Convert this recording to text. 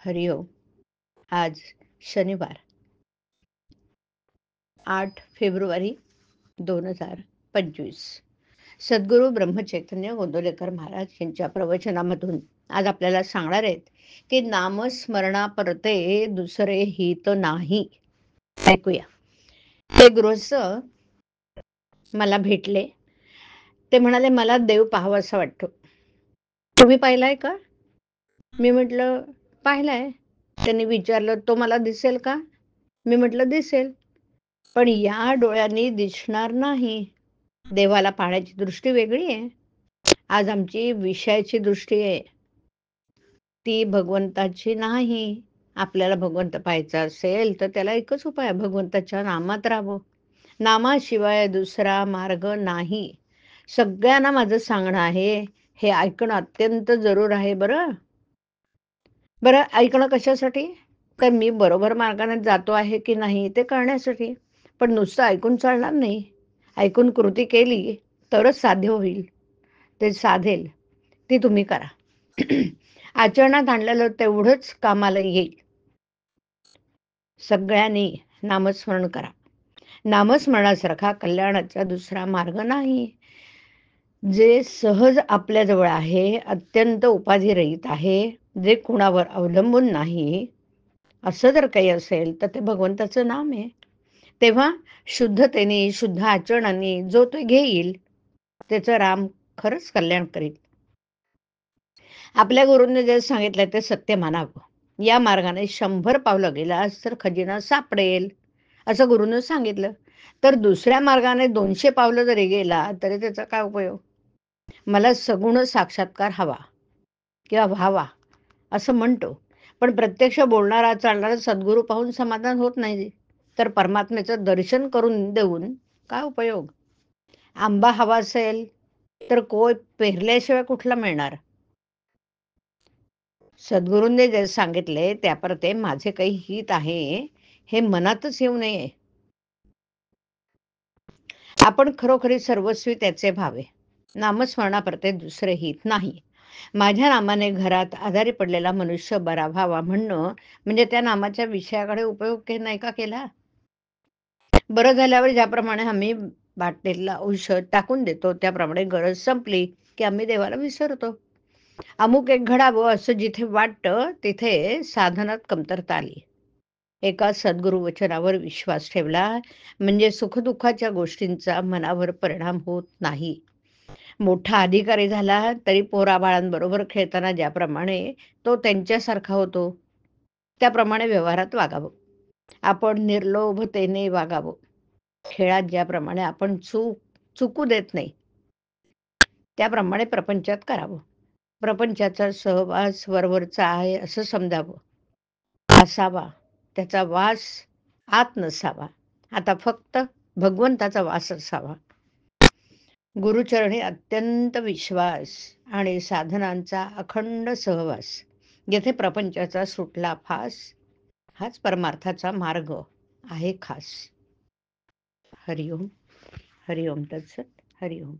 हरिओम. आज शनिवार 8 फेब्रुवारी 2025. सद्गुरू ब्रह्मचैतन्य गोंदवलेकर महाराज यांच्या प्रवचनामधून आज आपल्याला सांगणार आहेत की नामस्मरणापरते दुसरे हित नाही. ऐकूया. ते गृहस्थ मला भेटले. ते म्हणाले, मला देव पाहावासा वाटतो. तुम्ही पाहिलाय का? मी म्हटलं, पाहिलाय. त्यांनी विचारलं, तो मला दिसेल का? मी म्हटलं, दिसेल, पण या डोळ्यांनी दिसणार नाही. देवाला पाहण्याची दृष्टी वेगळी आहे. आज आमची विषयाची दृष्टी आहे, ती भगवंताची नाही. आपल्याला भगवंत पाहायचा असेल तर त्याला एकच उपाय आहे, भगवंताच्या नामात राहावं. नामाशिवाय दुसरा मार्ग नाही. सगळ्यांना माझं सांगणं आहे, हे ऐकणं अत्यंत जरूर आहे. बरं ऐकणं कशासाठी? तर मी बरोबर मार्गाने जातो आहे की नाही ते कळण्यासाठी. पण नुसतं ऐकून चालणार नाही. ऐकून कृती केली तरच साध्य होईल. ते साधेल ती तुम्ही करा. आचरणात आणलेलं तेवढंच कामाला येईल. सगळ्यांनी नामस्मरण करा. नामस्मरणासारखा कल्याणाचा दुसरा मार्ग नाही. जे सहज आपल्याजवळ आहे, अत्यंत उपाधिरहित आहे, जे कुणावर अवलंबून नाही, असं जर काही असेल तर ते भगवंताचं नाम आहे. तेव्हा शुद्धतेने, शुद्ध आचरणाने जो तो घेईल, त्याचं राम खरंच कल्याण करील. आपल्या गुरूंनी जे सांगितलं ते सत्य मानावं. या मार्गाने 100 पावलं गेलास तर खजिना सापडेल, असं गुरूनं सांगितलं. तर दुसऱ्या मार्गाने 200 पावलं जरी गेला तरी त्याचा काय उपयोग? मला सगुण साक्षात्कार हवा किंवा व्हावा असं म्हणतो, पण प्रत्यक्ष बोलणारा चालणारा सद्गुरू पाहून समाधान होत नाही. तर परमात्म्याचं दर्शन करून देऊन काय उपयोग? आंबा हवा असेल तर कोय पेरल्याशिवाय कुठला मिळणार? सद्गुरूंनी जे सांगितले त्याप्रते माझे काही हित आहे हे मनातच येऊ नये. आपण खरोखरी सर्वस्वी त्याचे व्हावे. नामस्मरणाप्रते दुसरे हित नाही. माझ्या नामाने घरात आजारी पडलेला मनुष्य बरा व्हावा म्हणणं म्हणजे त्या नामाच्या विषयाकडे उपयोग नाही का केला? बरं झाल्यावर ज्याप्रमाणे आम्ही बाटलीतलं औषध टाकून देतो, त्याप्रमाणे गरज संपली की आम्ही देवाला विसरतो. अमुक एक घडावं असं जिथे वाटतं तिथे साधनात कमतरता आली. एका सद्गुरु वचनावर विश्वास ठेवला म्हणजे सुखदुःखाच्या गोष्टींचा मनावर परिणाम होत नाही. मोठा अधिकारी झाला तरी पोराबाळांबरोबर खेळताना ज्याप्रमाणे तो त्यांच्यासारखा होतो, त्याप्रमाणे व्यवहारात वागावं. आपण निर्लोभतेने वागावं. खेळात ज्याप्रमाणे आपण चुकू देत नाही, त्याप्रमाणे प्रपंचात करावं. प्रपंचाचा सहवास वरवरचा आहे असं समजावं. असावा, त्याचा वास आत नसावा. आता फक्त भगवंताचा वास असावा. गुरुचरणी अत्यंत विश्वास आणि साधनांचा अखंड सहवास, येथे प्रपंचाचा सुटला फास, हाच परमार्थाचा मार्ग आहे खास. हरिओम. हरिओम तत्सत. हरिओम.